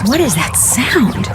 What is that sound?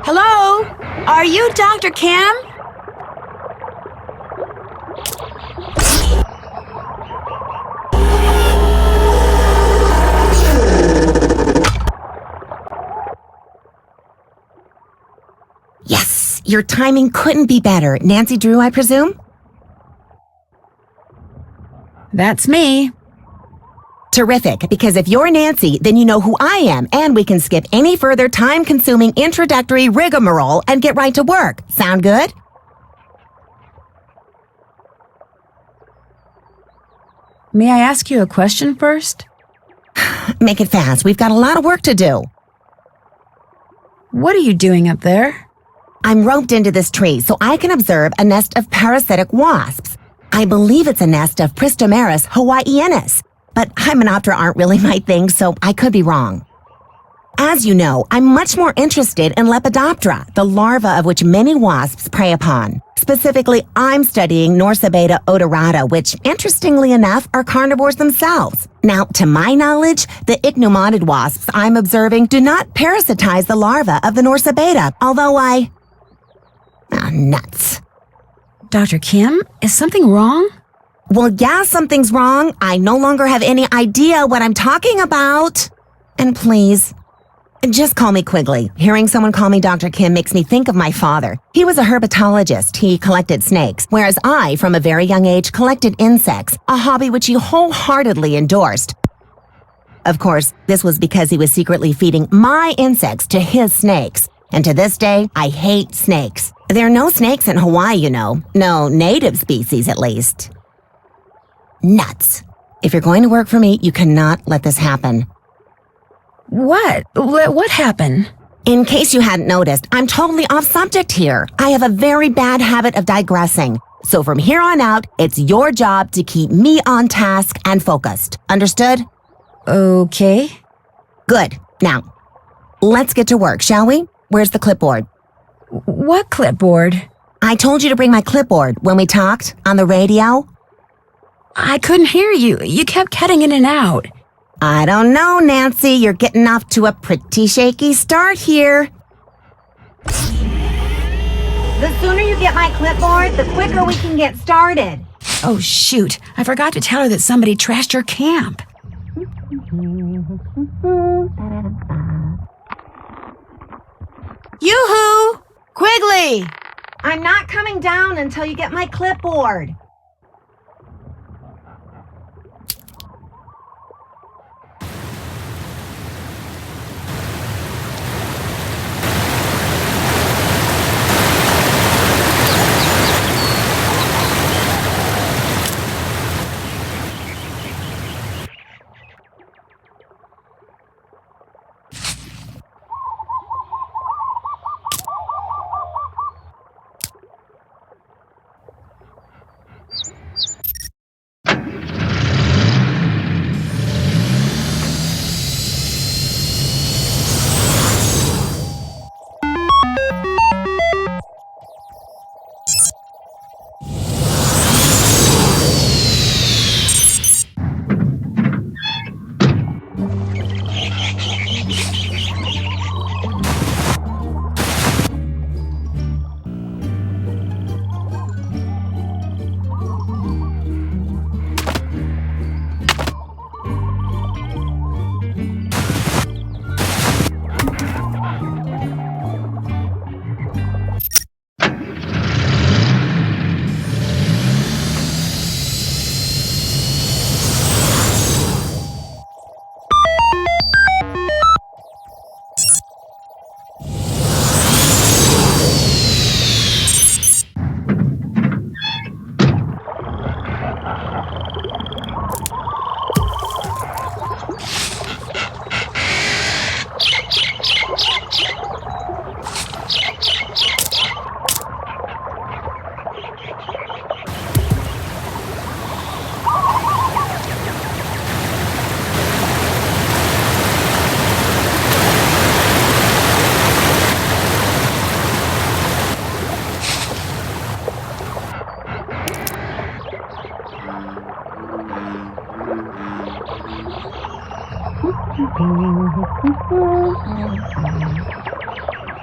Hello? Are you Dr. Kim? Yes, your timing couldn't be better. Nancy Drew, I presume? That's me. Terrific, because if you're Nancy, then you know who I am, and we can skip any further time-consuming introductory rigmarole and get right to work. Sound good? May I ask you a question first? Make it fast. We've got a lot of work to do. What are you doing up there? I'm roped into this tree so I can observe a nest of parasitic wasps. I believe it's a nest of Pristomeris hawaiiensis, but Hymenoptera aren't really my thing, so I could be wrong. As you know, I'm much more interested in Lepidoptera, the larva of which many wasps prey upon. Specifically, I'm studying Norsabeta odorata, which, interestingly enough, are carnivores themselves. Now, to my knowledge, the ichneumoniid wasps I'm observing do not parasitize the larva of the Norsabeta, although nuts. Dr. Kim, is something wrong? Well, yeah, something's wrong. I no longer have any idea what I'm talking about. And please, just call me Quigley. Hearing someone call me Dr. Kim makes me think of my father. He was a herpetologist. He collected snakes, whereas I, from a very young age, collected insects, a hobby which he wholeheartedly endorsed. Of course, this was because he was secretly feeding my insects to his snakes. And to this day, I hate snakes. There are no snakes in Hawaii, you know. No native species, at least. Nuts. If you're going to work for me, you cannot let this happen. What? What happened? In case you hadn't noticed, I'm totally off subject here. I have a very bad habit of digressing. So from here on out, it's your job to keep me on task and focused. Understood? Okay. Good. Now, let's get to work, shall we? Where's the clipboard? What clipboard? I told you to bring my clipboard when we talked on the radio. I couldn't hear you. You kept cutting in and out. I don't know, Nancy. You're getting off to a pretty shaky start here. The sooner you get my clipboard, the quicker we can get started. Oh, shoot. I forgot to tell her that somebody trashed her camp. Yoo-hoo! Quigley! I'm not coming down until you get my clipboard.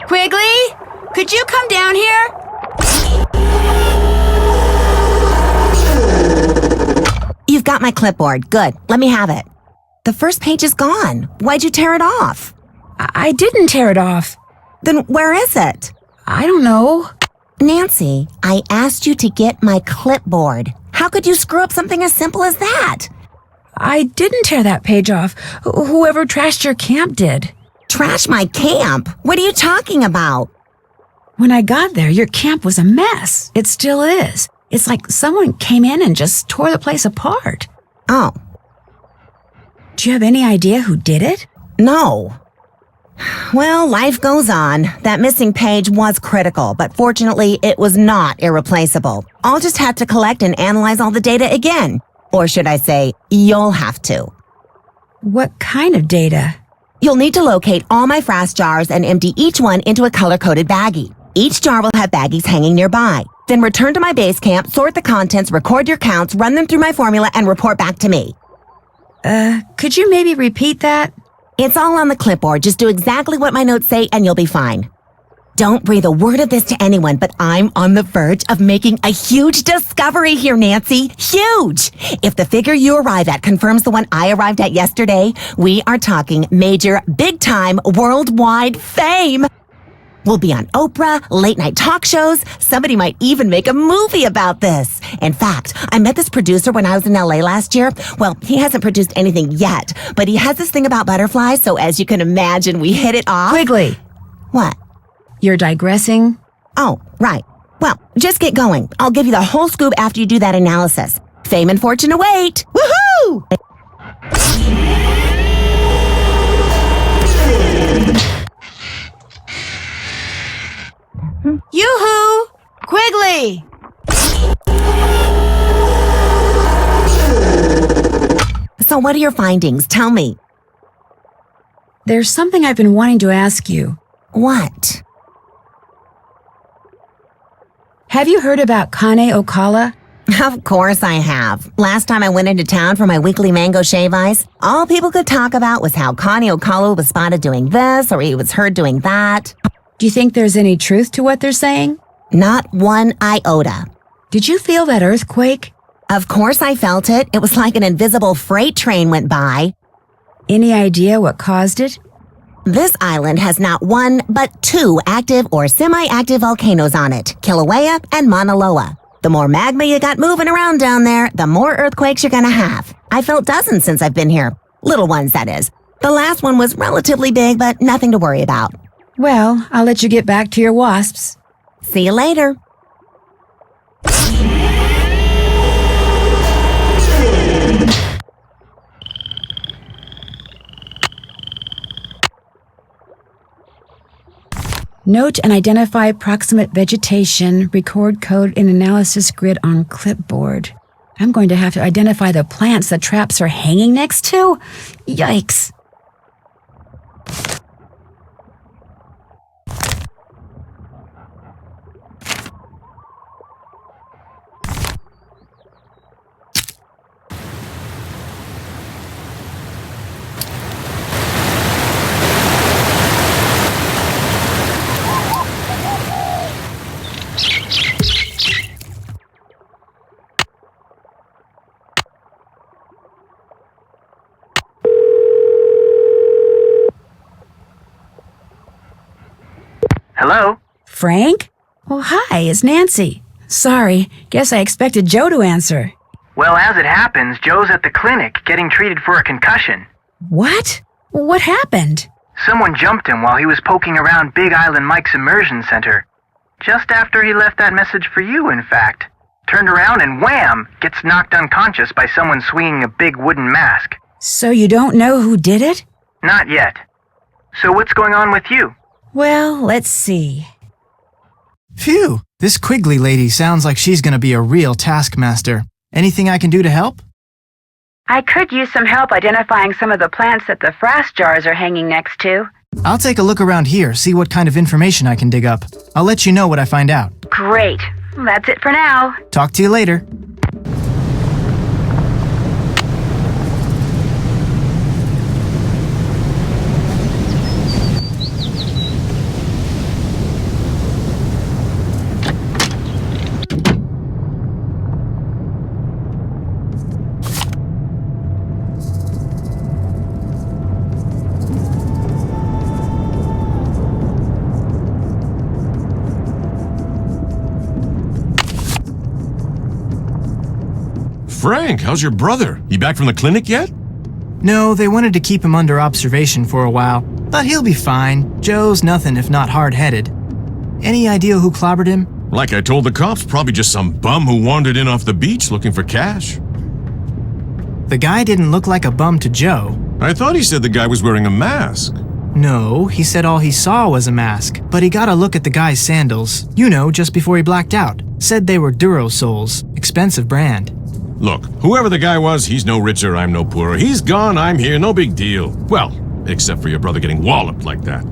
Quigley, could you come down here? You've got my clipboard. Good. Let me have it. The first page is gone. Why'd you tear it off? I didn't tear it off. Then where is it? I don't know. Nancy, I asked you to get my clipboard. How could you screw up something as simple as that? I didn't tear that page off. Whoever trashed your camp did. Trash my camp? What are you talking about? When I got there, your camp was a mess. It still is. It's like someone came in and just tore the place apart. Oh. Do you have any idea who did it? No. Well, life goes on. That missing page was critical, but fortunately, it was not irreplaceable. I'll just have to collect and analyze all the data again. Or should I say, you'll have to. What kind of data? You'll need to locate all my Frass jars and empty each one into a color-coded baggie. Each jar will have baggies hanging nearby. Then return to my base camp, sort the contents, record your counts, run them through my formula, and report back to me. Could you maybe repeat that? It's all on the clipboard. Just do exactly what my notes say and you'll be fine. Don't breathe a word of this to anyone, but I'm on the verge of making a huge discovery here, Nancy. Huge! If the figure you arrive at confirms the one I arrived at yesterday, we are talking major, big-time, worldwide fame. We'll be on Oprah, late-night talk shows. Somebody might even make a movie about this. In fact, I met this producer when I was in LA last year. Well, he hasn't produced anything yet, but he has this thing about butterflies, so as you can imagine, we hit it off. Quigley. What? You're digressing? Oh, right. Well, just get going. I'll give you the whole scoop after you do that analysis. Fame and fortune await. Woohoo! Yoo-hoo! Quigley! So what are your findings? Tell me. There's something I've been wanting to ask you. What? Have you heard about Kāne Ōkala? Of course I have. Last time I went into town for my weekly mango shave ice, all people could talk about was how Kāne Ōkala was spotted doing this or he was heard doing that. Do you think there's any truth to what they're saying? Not one iota. Did you feel that earthquake? Of course I felt it. It was like an invisible freight train went by. Any idea what caused it? This island has not one, but two active or semi-active volcanoes on it, Kilauea and Mauna Loa. The more magma you got moving around down there, the more earthquakes you're gonna have. I felt dozens since I've been here. Little ones, that is. The last one was relatively big, but nothing to worry about. Well, I'll let you get back to your wasps. See you later. Note and identify proximate vegetation, record code in analysis grid on clipboard. I'm going to have to identify the plants the traps are hanging next to? Yikes. Hello? Frank? Oh, hi, it's Nancy. Sorry, guess I expected Joe to answer. Well, as it happens, Joe's at the clinic getting treated for a concussion. What? What happened? Someone jumped him while he was poking around Big Island Mike's immersion center. Just after he left that message for you, in fact. Turned around and wham! Gets knocked unconscious by someone swinging a big wooden mask. So you don't know who did it? Not yet. So what's going on with you? Well, let's see. Phew, this Quigley lady sounds like she's gonna be a real taskmaster. Anything I can do to help? I could use some help identifying some of the plants that the Frass jars are hanging next to. I'll take a look around here, see what kind of information I can dig up. I'll let you know what I find out. Great. That's it for now. Talk to you later. Frank, how's your brother? He back from the clinic yet? No, they wanted to keep him under observation for a while, but he'll be fine. Joe's nothing if not hard-headed. Any idea who clobbered him? Like I told the cops, probably just some bum who wandered in off the beach looking for cash. The guy didn't look like a bum to Joe. I thought he said the guy was wearing a mask. No, he said all he saw was a mask, but he got a look at the guy's sandals. You know, just before he blacked out. Said they were Durosoles, expensive brand. Look, whoever the guy was, he's no richer, I'm no poorer. He's gone, I'm here, no big deal. Well, except for your brother getting walloped like that.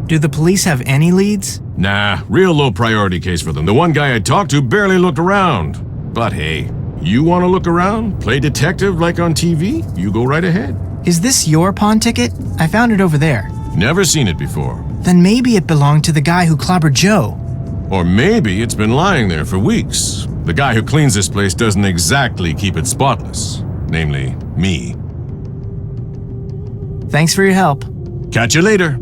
Do the police have any leads? Nah, real low priority case for them. The one guy I talked to barely looked around. But hey, you want to look around? Play detective like on TV? You go right ahead. Is this your pawn ticket? I found it over there. Never seen it before. Then maybe it belonged to the guy who clobbered Joe. Or maybe it's been lying there for weeks. The guy who cleans this place doesn't exactly keep it spotless. Namely, me. Thanks for your help. Catch you later.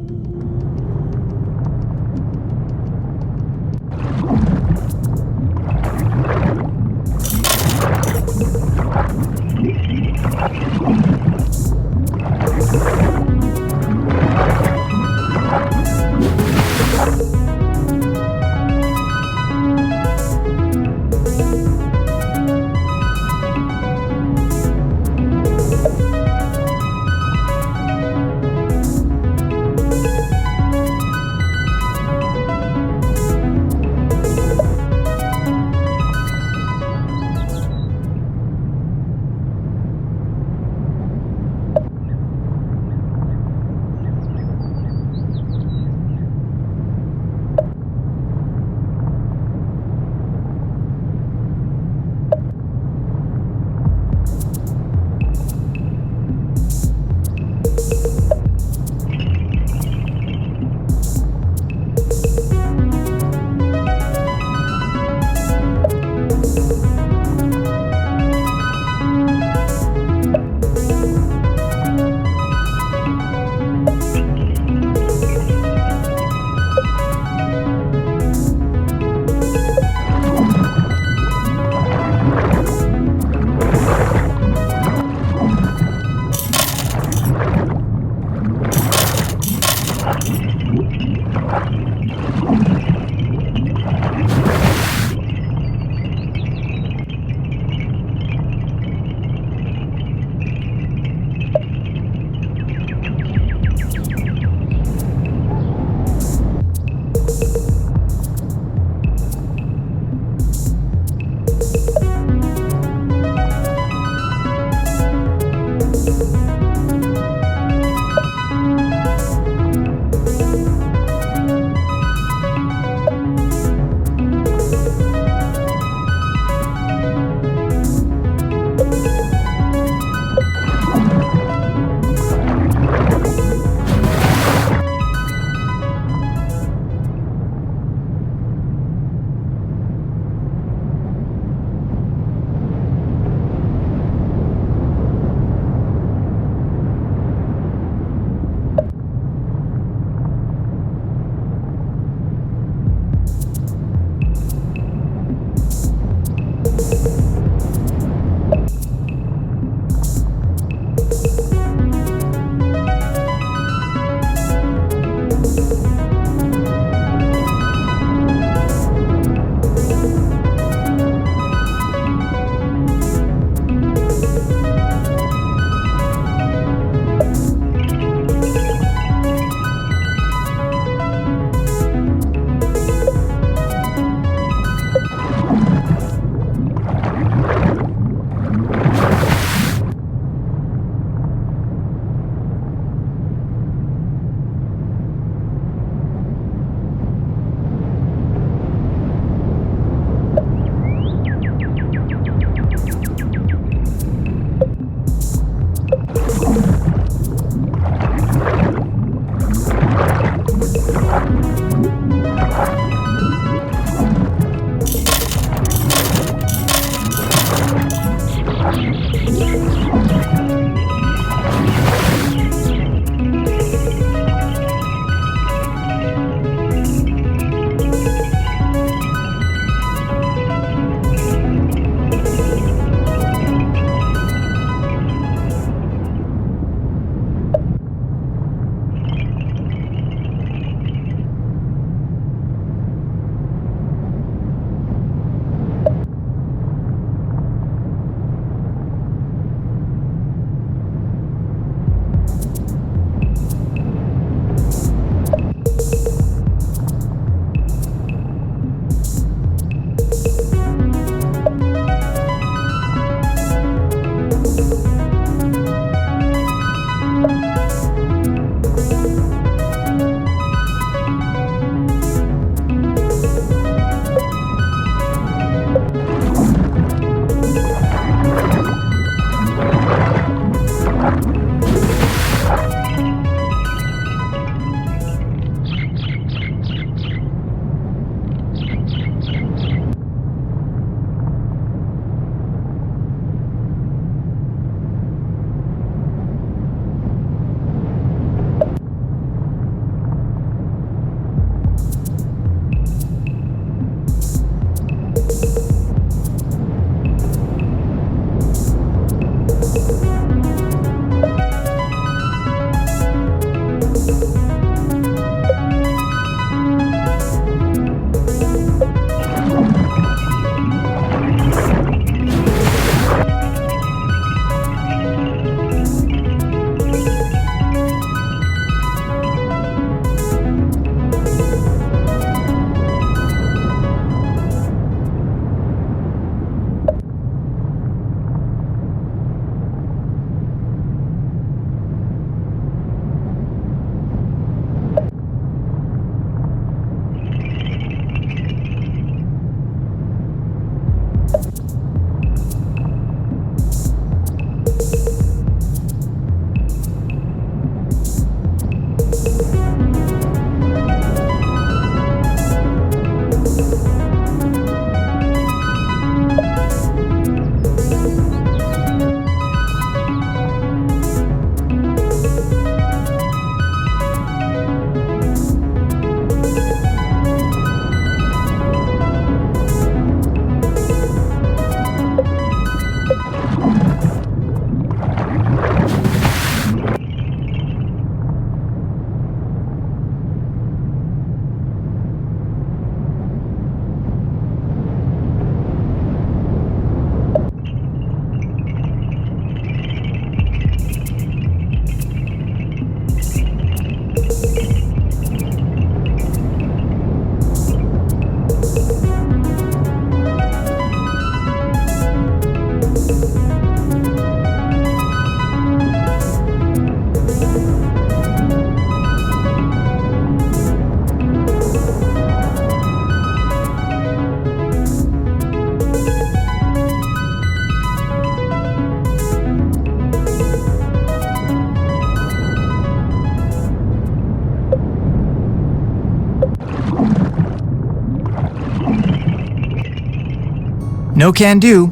No can do.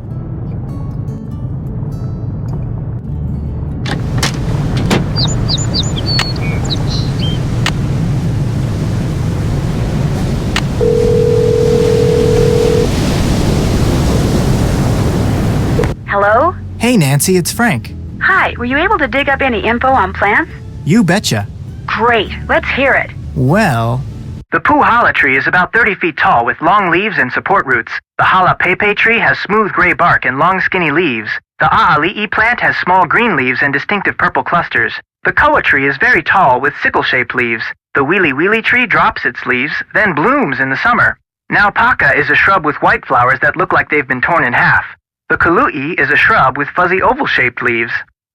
Hello? Hey Nancy, it's Frank. Hi, were you able to dig up any info on plants? You betcha. Great, let's hear it. Well, The puhala tree is about 30 feet tall with long leaves and support roots. The halapepe tree has smooth gray bark and long skinny leaves. The a'ali'i plant has small green leaves and distinctive purple clusters. The koa tree is very tall with sickle-shaped leaves. The wili wili tree drops its leaves, then blooms in the summer. Naupaka is a shrub with white flowers that look like they've been torn in half. The kulu'i is a shrub with fuzzy oval-shaped leaves.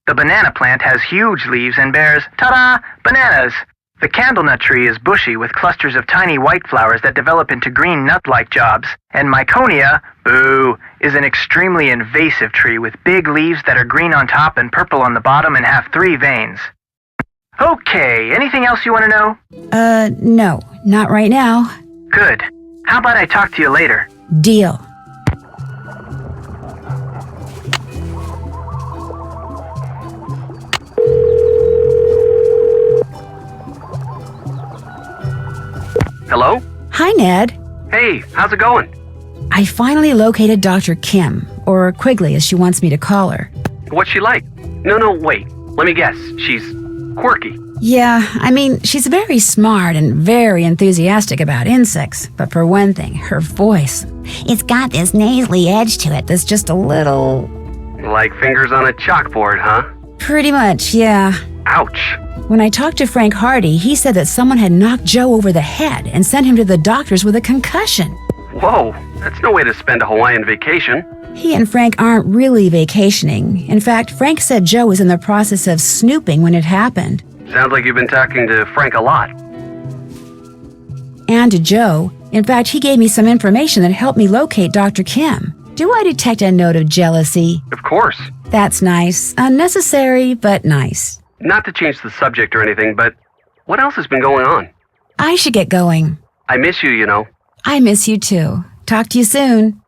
The banana plant has huge leaves and bears, ta-da, bananas. The candlenut tree is bushy with clusters of tiny white flowers that develop into green nut-like jobs. And Myconia, boo, is an extremely invasive tree with big leaves that are green on top and purple on the bottom and have 3 veins. Okay, anything else you want to know? No, not right now. Good. How about I talk to you later? Deal. Hello? Hi, Ned. Hey, how's it going? I finally located Dr. Kim, or Quigley as she wants me to call her. What's she like? No, wait. Let me guess. She's quirky. Yeah, I mean, she's very smart and very enthusiastic about insects, but for one thing, her voice. It's got this nasally edge to it that's just a little... Like fingers on a chalkboard, huh? Pretty much, yeah. Ouch. When I talked to Frank Hardy, he said that someone had knocked Joe over the head and sent him to the doctors with a concussion. Whoa, that's no way to spend a Hawaiian vacation. He and Frank aren't really vacationing. In fact, Frank said Joe was in the process of snooping when it happened. Sounds like you've been talking to Frank a lot. And to Joe. In fact, he gave me some information that helped me locate Dr. Kim. Do I detect a note of jealousy? Of course. That's nice. Unnecessary, but nice. Not to change the subject or anything, but what else has been going on? I should get going. I miss you, you know. I miss you too. Talk to you soon.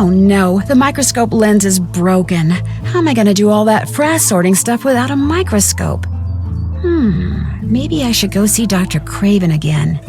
Oh no, the microscope lens is broken. How am I gonna do all that Frass sorting stuff without a microscope? Maybe I should go see Dr. Craven again.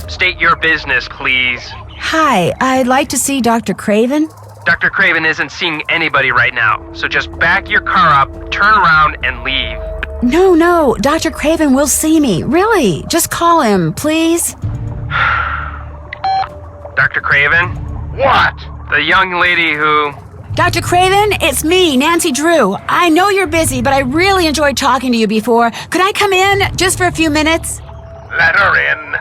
State your business, please. Hi, I'd like to see Dr. Craven. Dr. Craven isn't seeing anybody right now, so just back your car up, turn around, and leave. No, Dr. Craven will see me. Really, just call him, please. Dr. Craven? What? The young lady who... Dr. Craven, it's me, Nancy Drew. I know you're busy, but I really enjoyed talking to you before. Could I come in just for a few minutes? Let her in.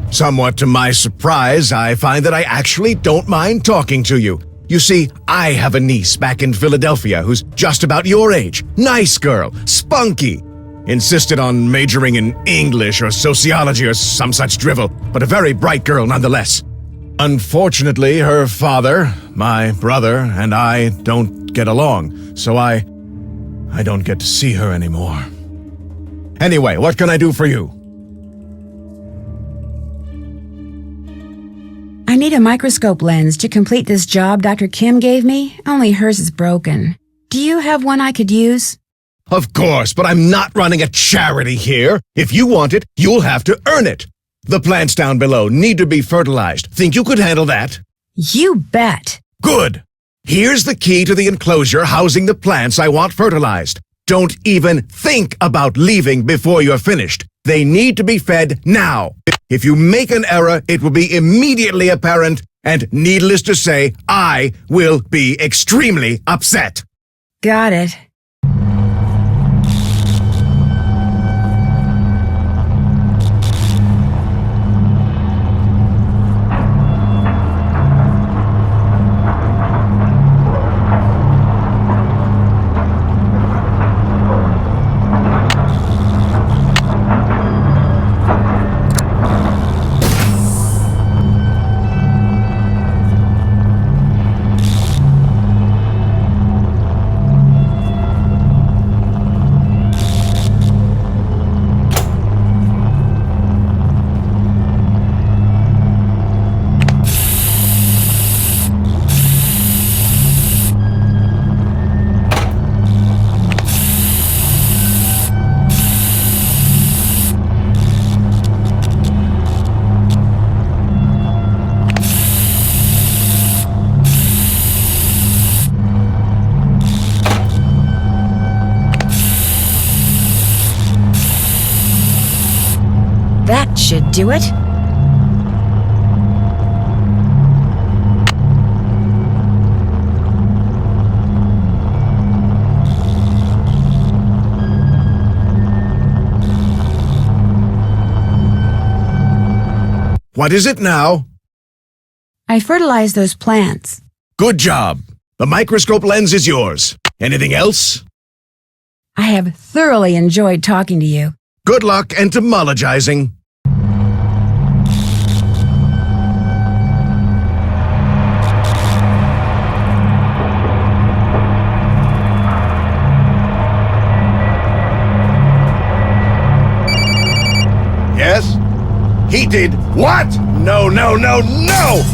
Somewhat to my surprise, I find that I actually don't mind talking to you. You see, I have a niece back in Philadelphia who's just about your age. Nice girl, spunky. Insisted on majoring in English or sociology or some such drivel, but a very bright girl nonetheless. Unfortunately, her father, my brother, and I don't get along, so I don't get to see her anymore. Anyway, what can I do for you? I need a microscope lens to complete this job Dr. Kim gave me, only hers is broken. Do you have one I could use? Of course, but I'm not running a charity here. If you want it, you'll have to earn it. The plants down below need to be fertilized. Think you could handle that? You bet. Good. Here's the key to the enclosure housing the plants I want fertilized. Don't even think about leaving before you're finished. They need to be fed now. If you make an error, it will be immediately apparent, and needless to say, I will be extremely upset. Got it. That should do it. What is it now? I fertilized those plants. Good job. The microscope lens is yours. Anything else? I have thoroughly enjoyed talking to you. Good luck entomologizing. Yes? He did what? No.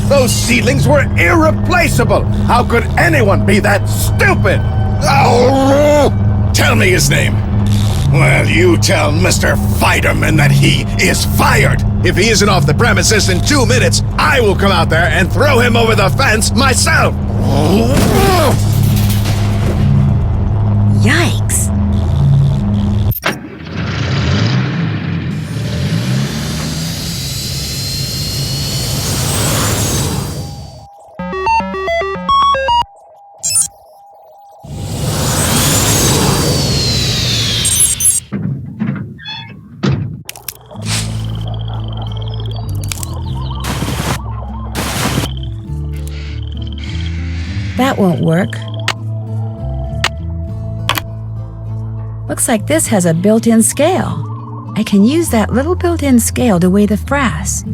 Those seedlings were irreplaceable. How could anyone be that stupid? Oh, tell me his name. Well, you tell Mr. Fiderman that he is fired. If he isn't off the premises in 2 minutes, I will come out there and throw him over the fence myself. Yikes. That won't work. Looks like this has a built-in scale. I can use that little built-in scale to weigh the frass.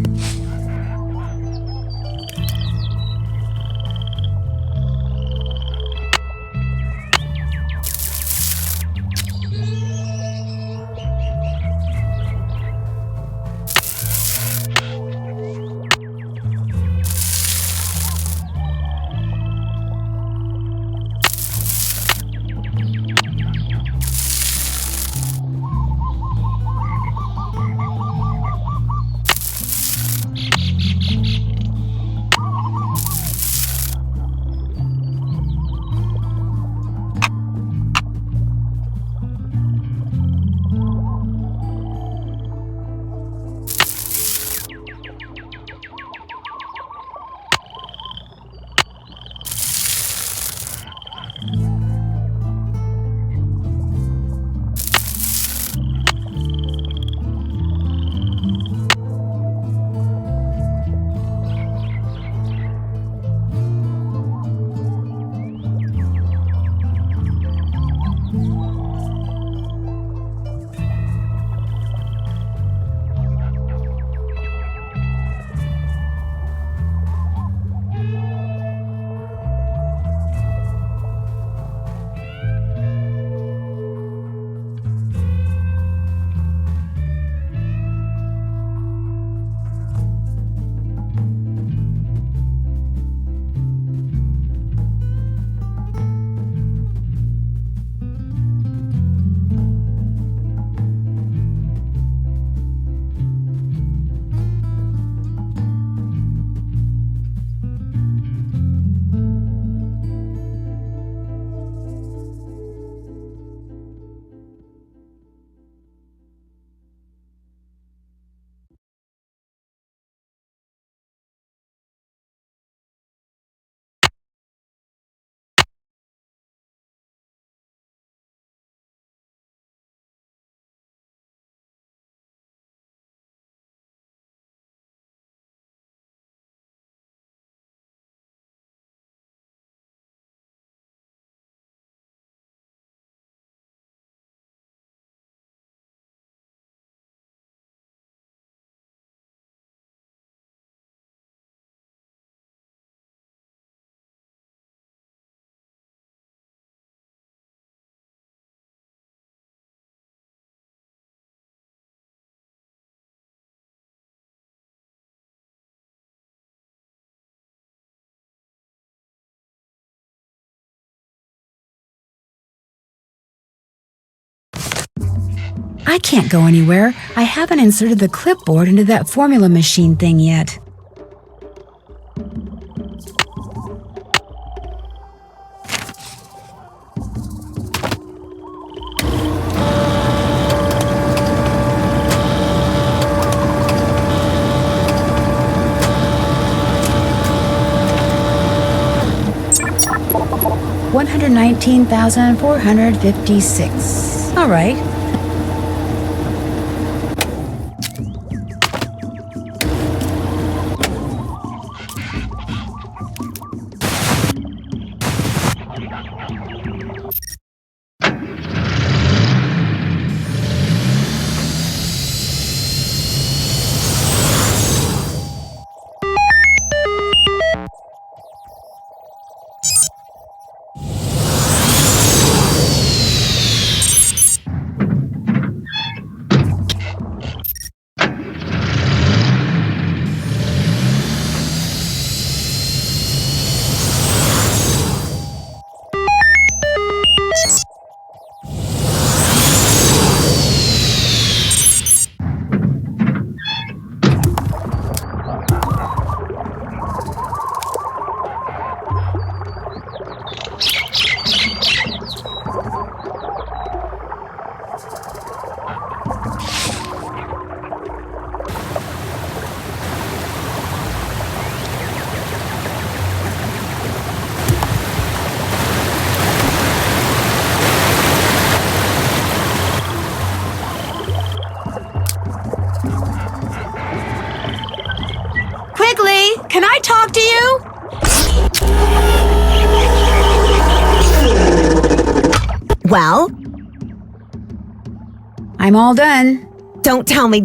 I can't go anywhere. I haven't inserted the clipboard into that formula machine thing yet. $119,456. All right. Quigley, can I talk to you? Well? I'm all done. Don't tell me.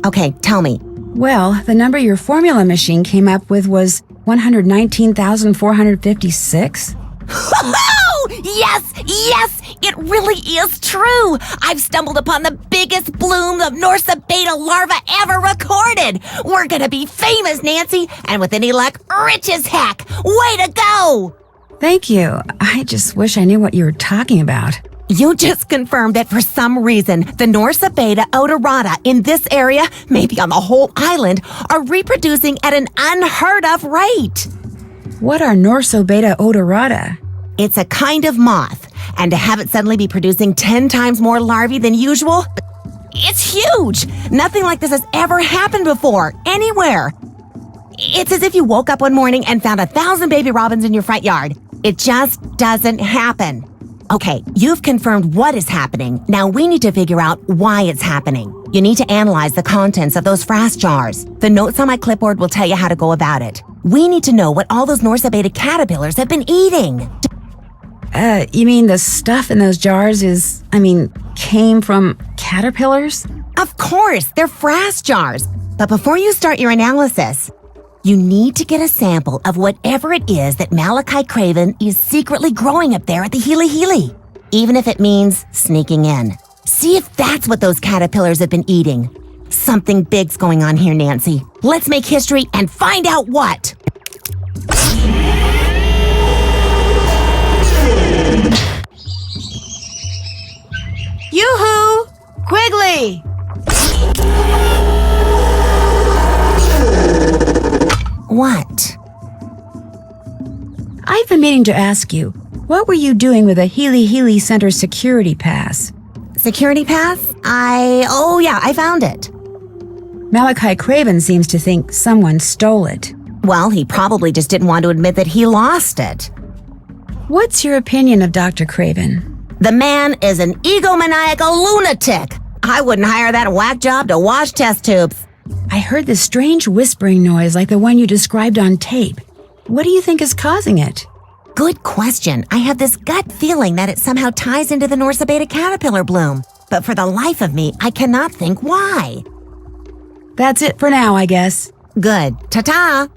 Okay, tell me. Well, the number your formula machine came up with was 119,456. Yes! It really is true! I've stumbled upon the biggest bloom of Norsa beta larva ever recorded! We're gonna be famous, Nancy, and with any luck, rich as heck! Way to go! Thank you. I just wish I knew what you were talking about. You just confirmed that for some reason, the Norsa beta odorata in this area, maybe on the whole island, are reproducing at an unheard of rate. What are Norsa beta odorata? It's a kind of moth, and to have it suddenly be producing 10 times more larvae than usual, it's huge! Nothing like this has ever happened before, anywhere. It's as if you woke up one morning and found 1,000 baby robins in your front yard. It just doesn't happen. Okay, you've confirmed what is happening. Now we need to figure out why it's happening. You need to analyze the contents of those Frass jars. The notes on my clipboard will tell you how to go about it. We need to know what all those Norsa beta caterpillars have been eating. You mean the stuff in those jars came from caterpillars? Of course, they're Frass jars. But before you start your analysis, you need to get a sample of whatever it is that Malachi Craven is secretly growing up there at the Healy Healy, even if it means sneaking in. See if that's what those caterpillars have been eating. Something big's going on here, Nancy. Let's make history and find out what. Yoo-hoo! Quigley! What? I've been meaning to ask you, what were you doing with a Healy Healy Center security pass? Security pass? I found it. Malachi Craven seems to think someone stole it. Well, he probably just didn't want to admit that he lost it. What's your opinion of Dr. Craven? The man is an egomaniacal lunatic. I wouldn't hire that whack job to wash test tubes. I heard this strange whispering noise like the one you described on tape. What do you think is causing it? Good question. I have this gut feeling that it somehow ties into the Norsa beta caterpillar bloom. But for the life of me, I cannot think why. That's it for now, I guess. Good. Ta-ta!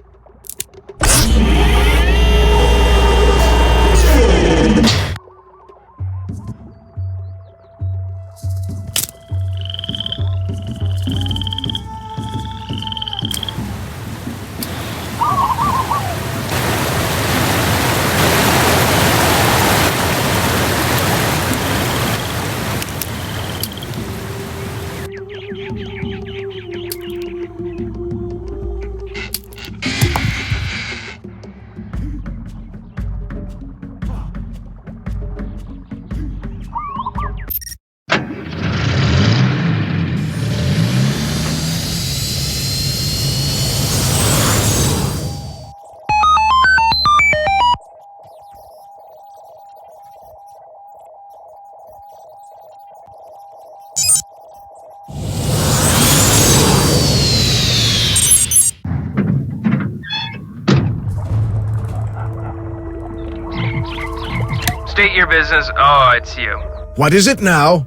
State your business. Oh, it's you. What is it now?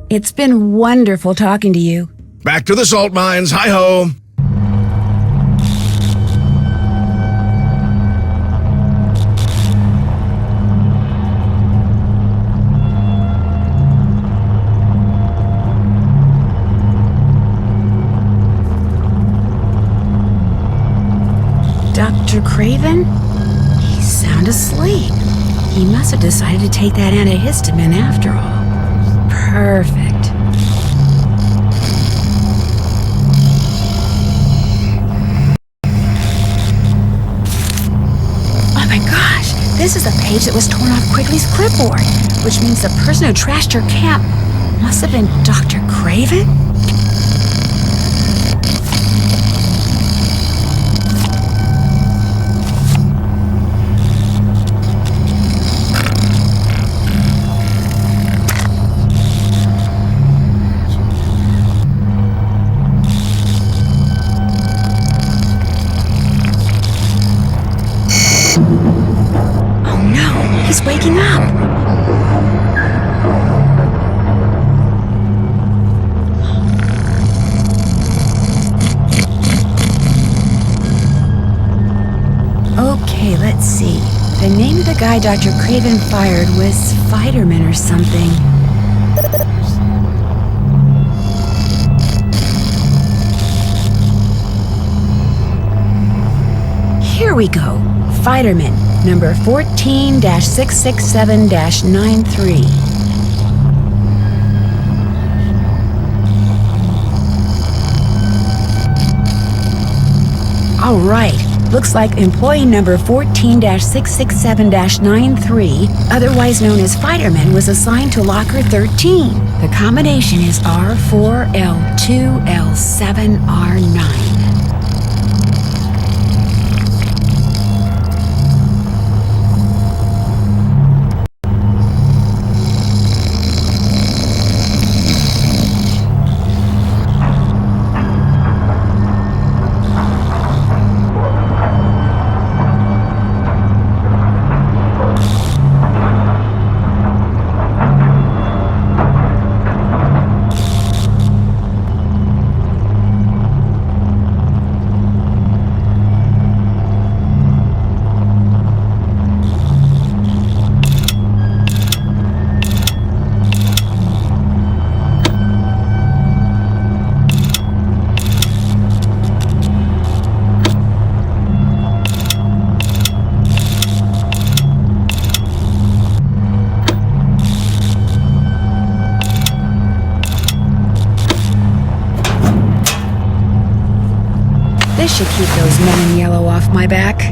It's been wonderful talking to you. Back to the salt mines. Hi-ho. Dr. Craven? He's sound asleep. He must have decided to take that antihistamine after all. Perfect. Oh my gosh, this is a page that was torn off Quigley's clipboard, which means the person who trashed your camp must have been Dr. Craven? He's waking up. guy Dr. Craven fired was Spider-Man or something. Here we go. Fiderman, number 14-667-93. All right. Looks like employee number 14-667-93, otherwise known as Fiderman, was assigned to locker 13. The combination is R4L2L7R9. This should keep those men in yellow off my back.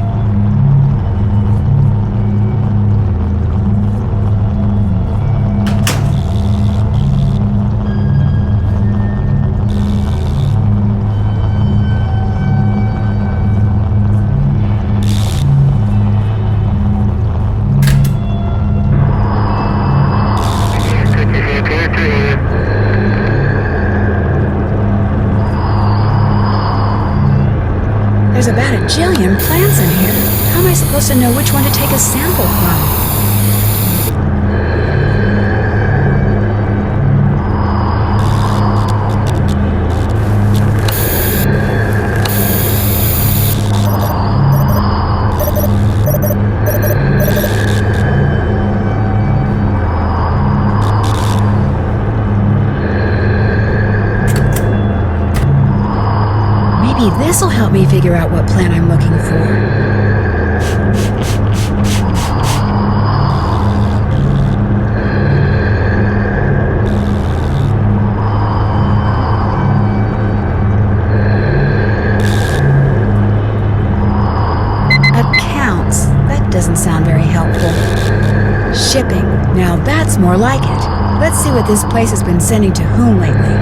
There's about a jillion plants in here. How am I supposed to know which one to take a sample from? Maybe this'll help me figure out what plant I'm looking for. Accounts. That doesn't sound very helpful. Shipping. Now that's more like it. Let's see what this place has been sending to whom lately.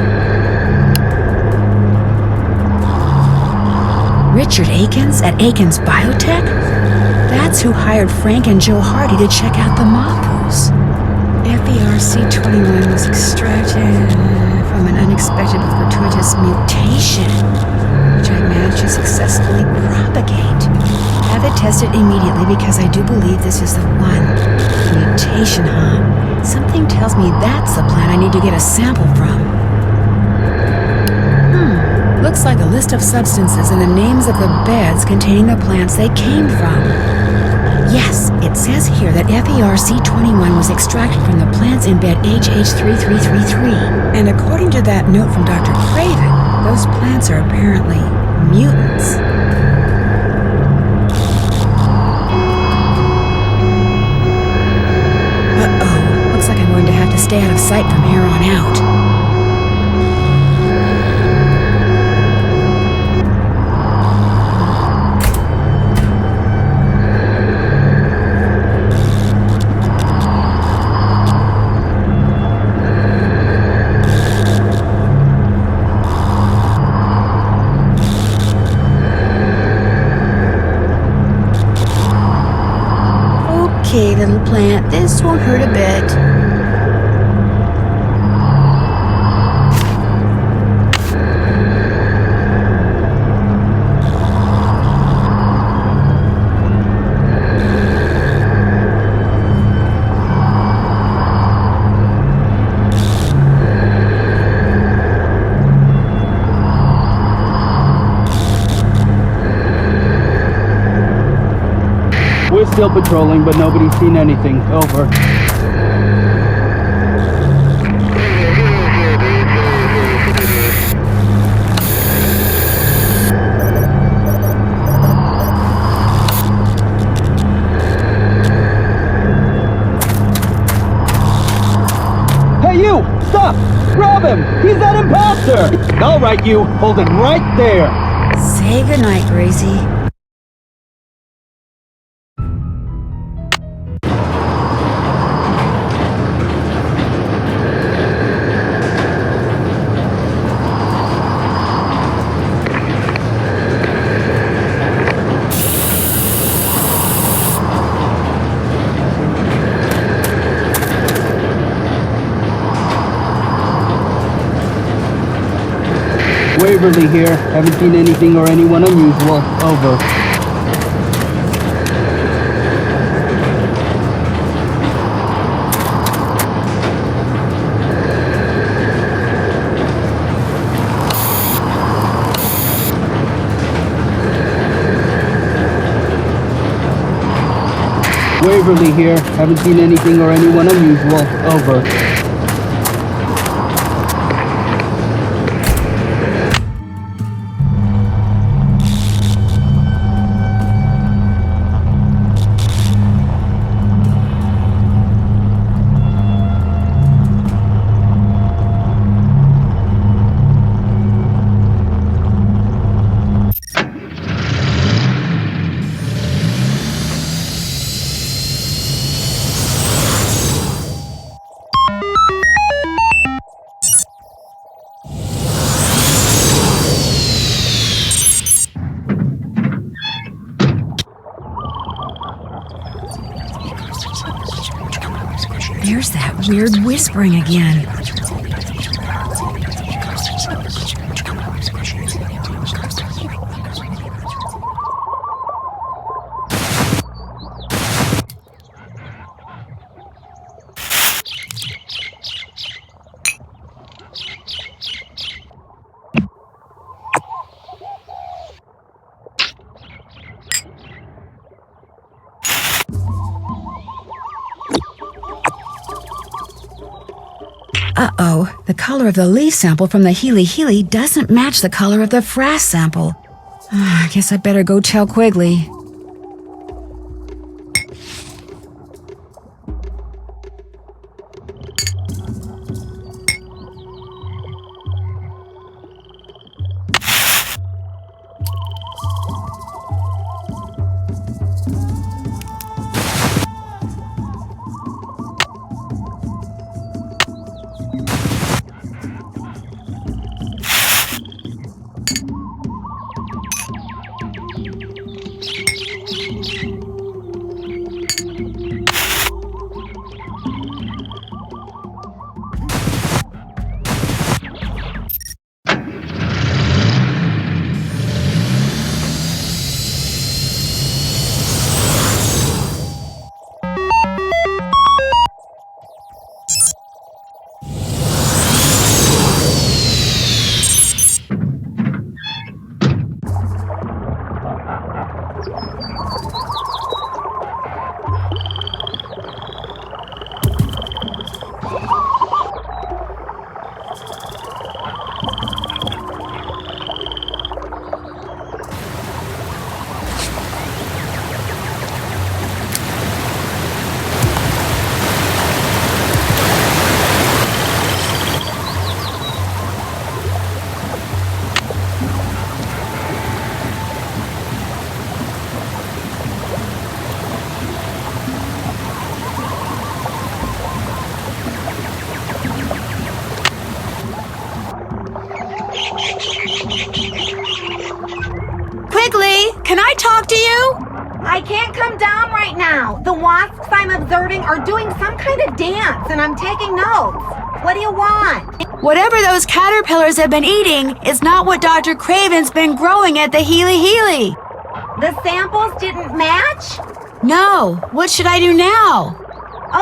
Richard Akins at Akins Biotech? That's who hired Frank and Joe Hardy to check out the Mapus. FERC21 was extracted from an unexpected but fortuitous mutation, which I managed to successfully propagate. Have it tested immediately because I do believe this is the one. Mutation, huh? Something tells me that's the plant I need to get a sample from. Looks like a list of substances and the names of the beds containing the plants they came from. Yes, it says here that FERC21 was extracted from the plants in bed HH3333. And according to that note from Dr. Craven, those plants are apparently mutants. Uh-oh, looks like I'm going to have to stay out of sight from here on out. Okay, little plant, this won't hurt a bit. Still patrolling, but nobody's seen anything. Over. Hey you! Stop! Grab him! He's that imposter! All right, you. Hold him right there. Say goodnight, Gracie. Waverly here. Haven't seen anything or anyone unusual. Over. Waverly here. Haven't seen anything or anyone unusual. Over. There's that weird whispering again. Uh-oh, the color of the leaf sample from the Healy doesn't match the color of the Frass sample. I guess I better go tell Quigley. Quigley, can I talk to you? I can't come down right now. The wasps I'm observing are doing some kind of dance, and I'm taking notes. What do you want? Whatever those caterpillars have been eating is not what Dr. Craven's been growing at the Healy. The samples didn't match? No. What should I do now?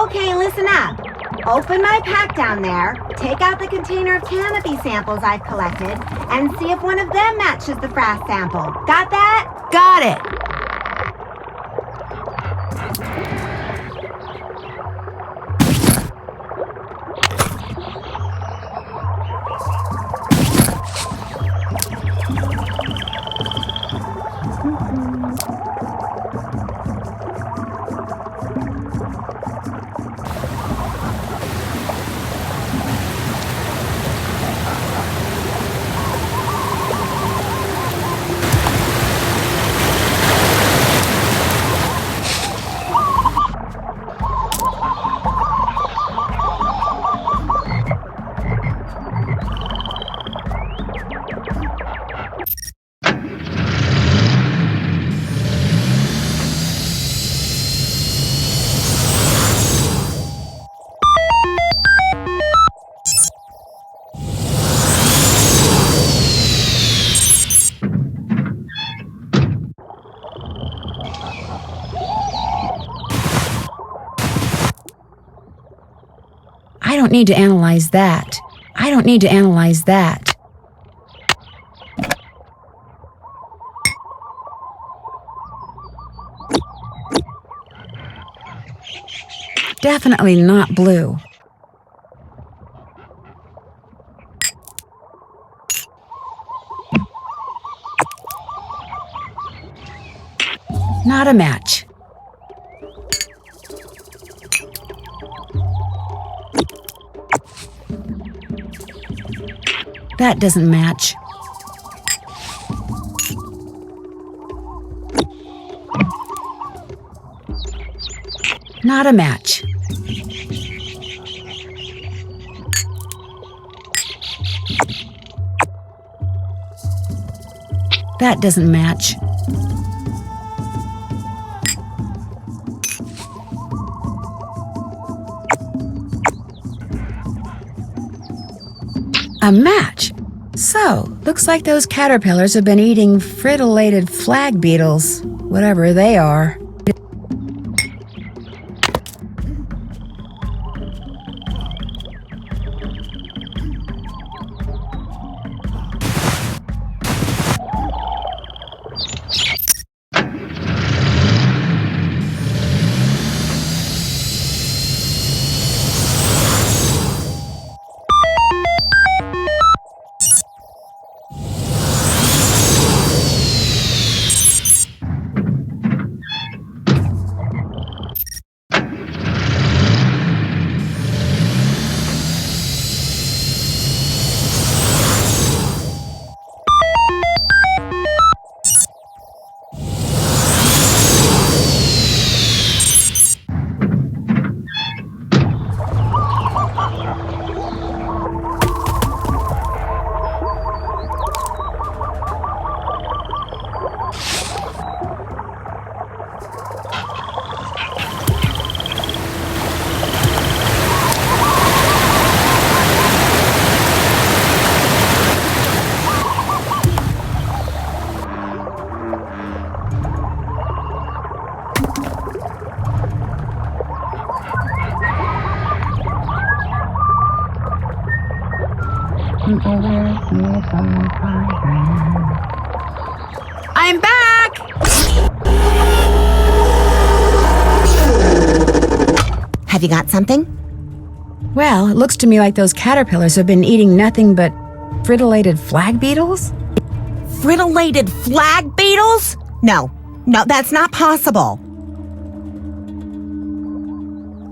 Okay, listen up. Open my pack down there, take out the container of canopy samples I've collected, and see if one of them matches the Frass sample. Got that? Got it. don't need to analyze that. I don't need to analyze that. Definitely not blue. Not a match. That doesn't match. Not a match. That doesn't match. A match. So, looks like those caterpillars have been eating fritillated flag beetles, whatever they are. I'm back! Have you got something? Well, it looks to me like those caterpillars have been eating nothing but fritillated flag beetles? Fritillated flag beetles? No, that's not possible.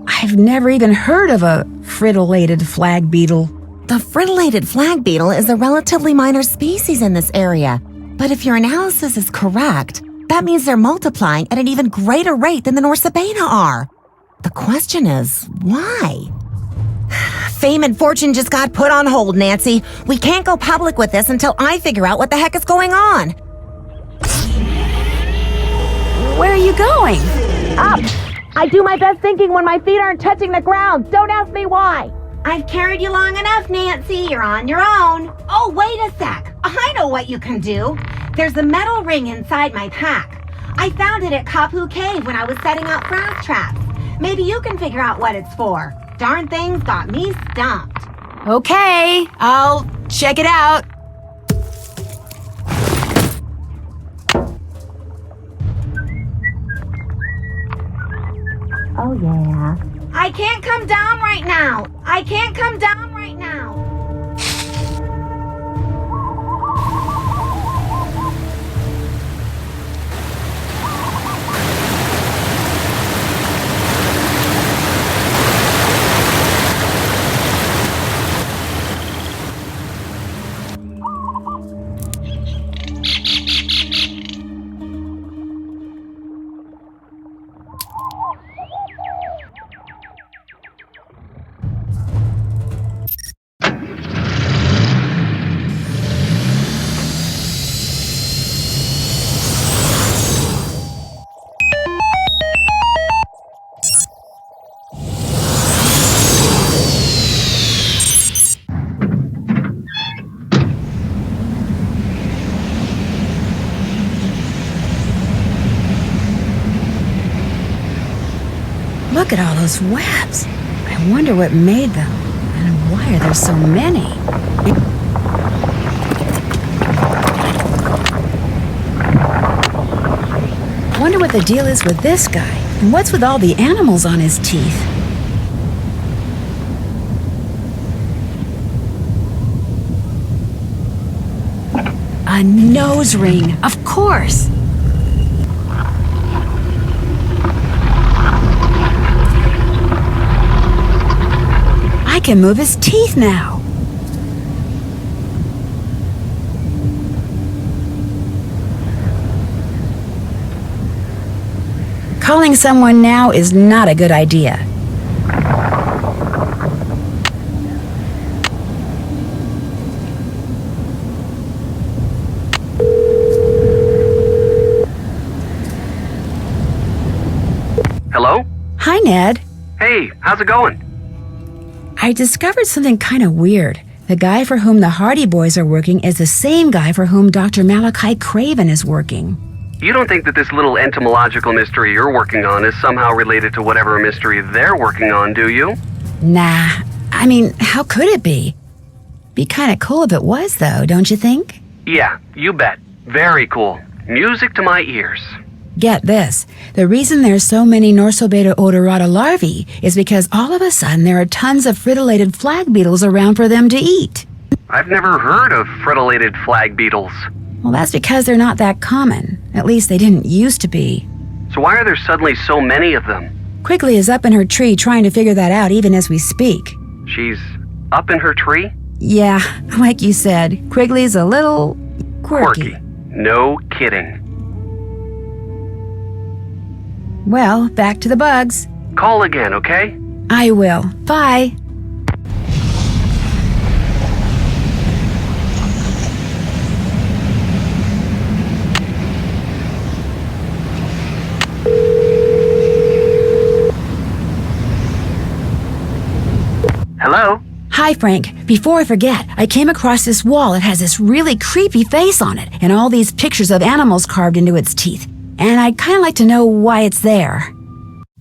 I've never even heard of a fritillated flag beetle. The fritillated flag beetle is a relatively minor species in this area. But if your analysis is correct, that means they're multiplying at an even greater rate than the Norsabena are. The question is, why? Fame and fortune just got put on hold, Nancy. We can't go public with this until I figure out what the heck is going on. Where are you going? Up! I do my best thinking when my feet aren't touching the ground. Don't ask me why. I've carried you long enough, Nancy. You're on your own. Oh, wait a sec. I know what you can do. There's a metal ring inside my pack. I found it at Kapu Cave when I was setting out Frass traps. Maybe you can figure out what it's for. Darn thing's got me stumped. Okay, I'll check it out. Oh, yeah. I can't come down right now. Look at all those webs. I wonder what made them. Why are there so many? Wonder what the deal is with this guy, and what's with all the animals on his teeth? A nose ring, of course! I can move his teeth now. Calling someone now is not a good idea. Hello? Hi, Ned. Hey, how's it going? I discovered something kind of weird. The guy for whom the Hardy Boys are working is the same guy for whom Dr. Malachi Craven is working. You don't think that this little entomological mystery you're working on is somehow related to whatever mystery they're working on, do you? Nah. I mean, how could it be? Be kind of cool if it was, though, don't you think? Yeah, you bet. Very cool. Music to my ears. Get this. The reason there's so many Norsobeta odorata larvae is because all of a sudden there are tons of fritillated flag beetles around for them to eat. I've never heard of fritillated flag beetles. Well, that's because they're not that common. At least they didn't used to be. So why are there suddenly so many of them? Quigley is up in her tree trying to figure that out even as we speak. She's up in her tree? Yeah, like you said, Quigley's a little quirky. No kidding. Well, back to the bugs. Call again, okay? I will. Bye. Hello? Hi, Frank. Before I forget, I came across this wall. It has this really creepy face on it, and all these pictures of animals carved into its teeth. And I'd kind of like to know why it's there.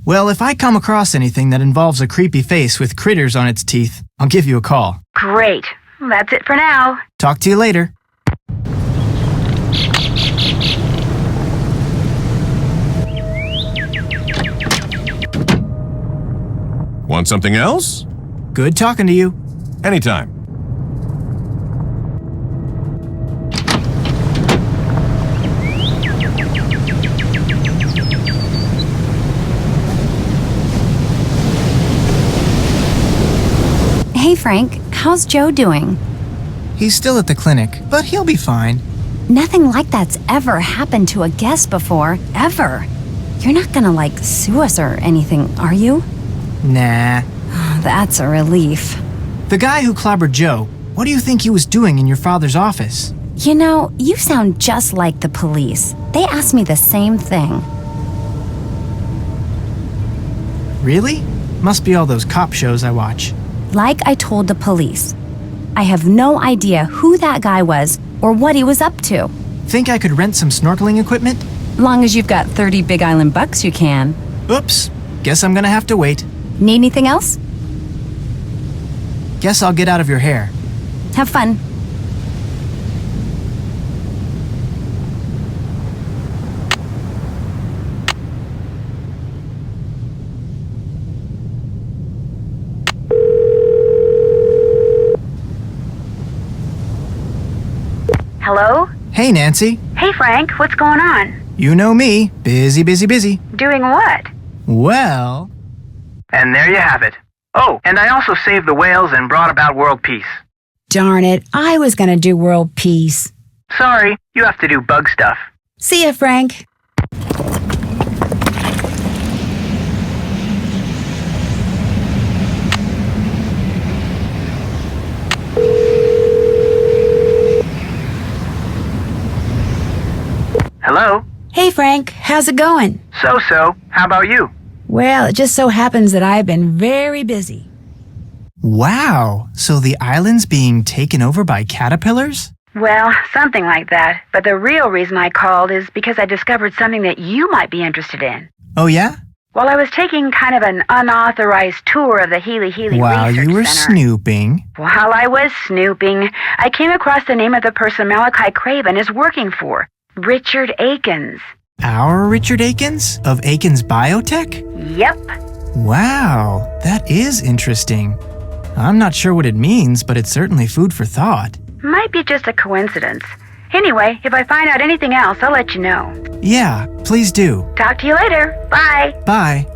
Well, if I come across anything that involves a creepy face with critters on its teeth, I'll give you a call. Great. That's it for now. Talk to you later. Want something else? Good talking to you. Anytime. Hey Frank, how's Joe doing? He's still at the clinic, but he'll be fine. Nothing like that's ever happened to a guest before, ever. You're not gonna, sue us or anything, are you? Nah. That's a relief. The guy who clobbered Joe, what do you think he was doing in your father's office? You know, you sound just like the police. They asked me the same thing. Really? Must be all those cop shows I watch. Like I told the police, I have no idea who that guy was or what he was up to. Think I could rent some snorkeling equipment? Long as you've got 30 Big Island bucks, you can. Oops. Guess I'm gonna have to wait. Need anything else? Guess I'll get out of your hair. Have fun. Hello? Hey, Nancy. Hey, Frank. What's going on? You know me. Busy, busy, busy. Doing what? Well... And there you have it. Oh, and I also saved the whales and brought about world peace. Darn it, I was gonna do world peace. Sorry, you have to do bug stuff. See ya, Frank. Hello? Hey, Frank, how's it going? So-so. How about you? Well, it just so happens that I've been very busy. Wow, so the island's being taken over by caterpillars? Well, something like that. But the real reason I called is because I discovered something that you might be interested in. Oh yeah? while I was taking kind of an unauthorized tour of the Healy While Research you were Center. snooping. While I was snooping, I came across the name of the person Malachi Craven is working for, Richard Akins. Our Richard Akins? Of Akins Biotech? Yep. Wow, that is interesting. I'm not sure what it means, but it's certainly food for thought. Might be just a coincidence. Anyway, if I find out anything else, I'll let you know. Yeah, please do. Talk to you later. Bye. Bye.